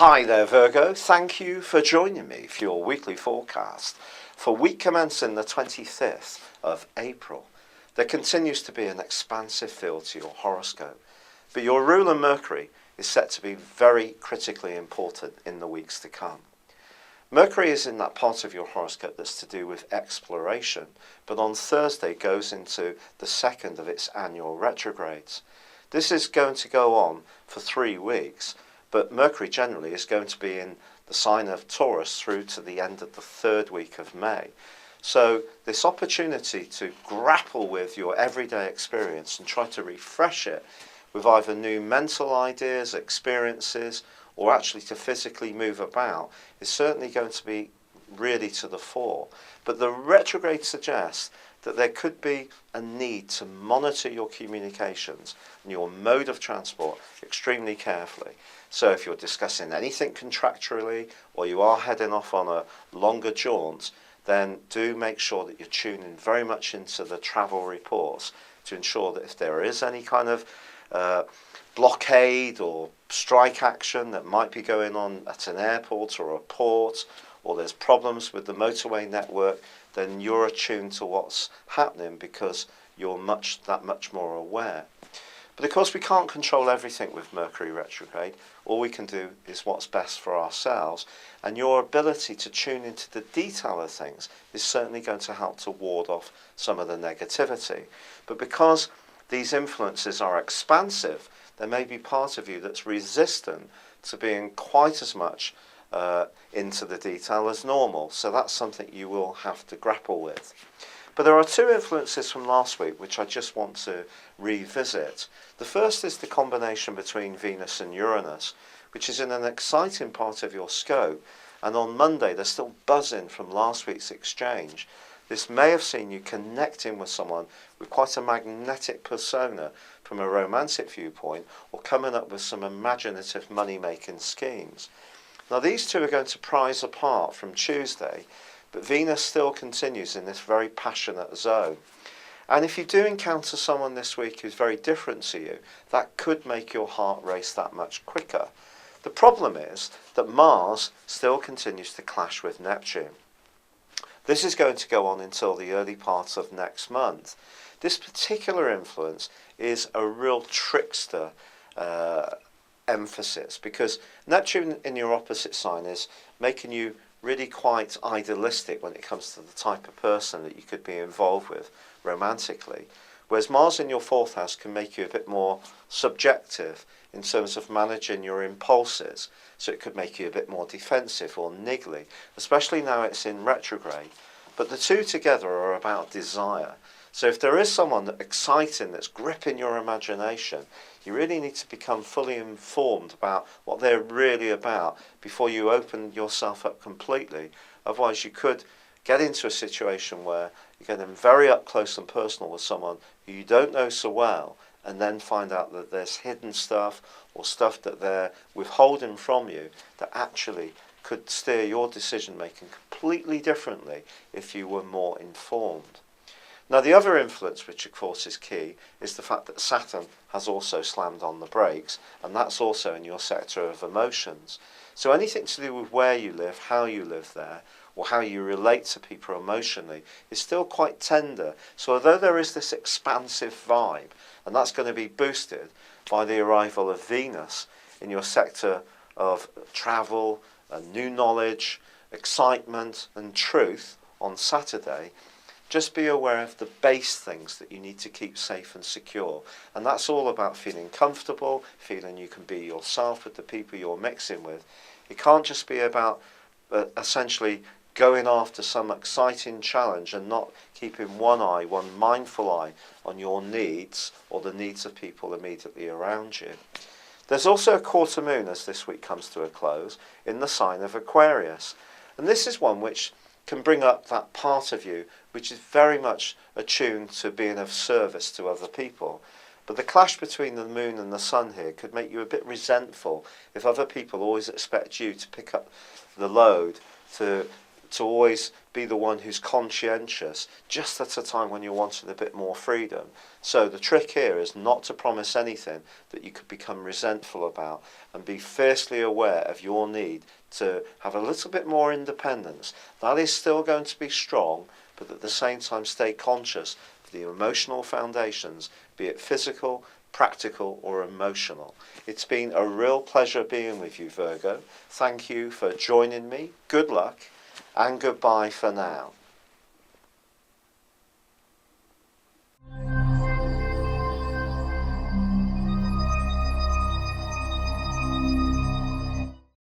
Hi there, Virgo. Thank you for joining me for your weekly forecast for week commencing the 25th of April. There continues to be an expansive feel to your horoscope, but your ruler Mercury is set to be very critically important in the weeks to come. Mercury is in that part of your horoscope that's to do with exploration, but on Thursday goes into the second of its annual retrogrades. This is going to go on for 3 weeks, but Mercury generally is going to be in the sign of Taurus through to the end of the 3rd week of May. So this opportunity to grapple with your everyday experience and try to refresh it with either new mental ideas, experiences, or actually to physically move about is certainly going to be really to the fore. But the retrograde suggests that there could be a need to monitor your communications and your mode of transport extremely carefully. So if you're discussing anything contractually or you are heading off on a longer jaunt, then do make sure that you're tuning very much into the travel reports to ensure that if there is any kind of blockade or strike action that might be going on at an airport or a port, or there's problems with the motorway network, then you're attuned to what's happening because you're that much more aware. But of course we can't control everything with Mercury retrograde. All we can do is what's best for ourselves, and your ability to tune into the detail of things is certainly going to help to ward off some of the negativity. But because these influences are expansive, there may be part of you that's resistant to being quite as much into the detail as normal. So that's something you will have to grapple with. But there are 2 influences from last week which I just want to revisit. The first is the combination between Venus and Uranus, which is in an exciting part of your scope. And on Monday, they're still buzzing from last week's exchange. This may have seen you connecting with someone with quite a magnetic persona from a romantic viewpoint, or coming up with some imaginative money-making schemes. Now these 2 are going to prize apart from Tuesday, but Venus still continues in this very passionate zone. And if you do encounter someone this week who's very different to you, that could make your heart race that much quicker. The problem is that Mars still continues to clash with Neptune. This is going to go on until the early part of next month. This particular influence is a real trickster emphasis, because Neptune in your opposite sign is making you really quite idealistic when it comes to the type of person that you could be involved with romantically, whereas Mars in your 4th house can make you a bit more subjective in terms of managing your impulses. So it could make you a bit more defensive or niggly, especially now it's in retrograde. But the 2 together are about desire. So if there is someone exciting that's gripping your imagination, you really need to become fully informed about what they're really about before you open yourself up completely. Otherwise you could get into a situation where you're getting very up close and personal with someone who you don't know so well, and then find out that there's hidden stuff or stuff that they're withholding from you that actually could steer your decision making completely differently if you were more informed. Now the other influence, which of course is key, is the fact that Saturn has also slammed on the brakes, and that's also in your sector of emotions. So anything to do with where you live, how you live there, or how you relate to people emotionally is still quite tender. So although there is this expansive vibe, and that's going to be boosted by the arrival of Venus in your sector of travel, new knowledge, excitement and truth on Saturday, just be aware of the base things that you need to keep safe and secure. And that's all about feeling comfortable, feeling you can be yourself with the people you're mixing with. It can't just be about essentially going after some exciting challenge and not keeping one mindful eye on your needs or the needs of people immediately around you. There's also a quarter moon as this week comes to a close in the sign of Aquarius. And this is one which can bring up that part of you which is very much attuned to being of service to other people. But the clash between the moon and the sun here could make you a bit resentful if other people always expect you to pick up the load, to always be the one who's conscientious just at a time when you're wanting a bit more freedom. So the trick here is not to promise anything that you could become resentful about, and be fiercely aware of your need to have a little bit more independence. That is still going to be strong, but at the same time stay conscious of the emotional foundations, be it physical, practical or emotional. It's been a real pleasure being with you, Virgo. Thank you for joining me. Good luck and goodbye for now.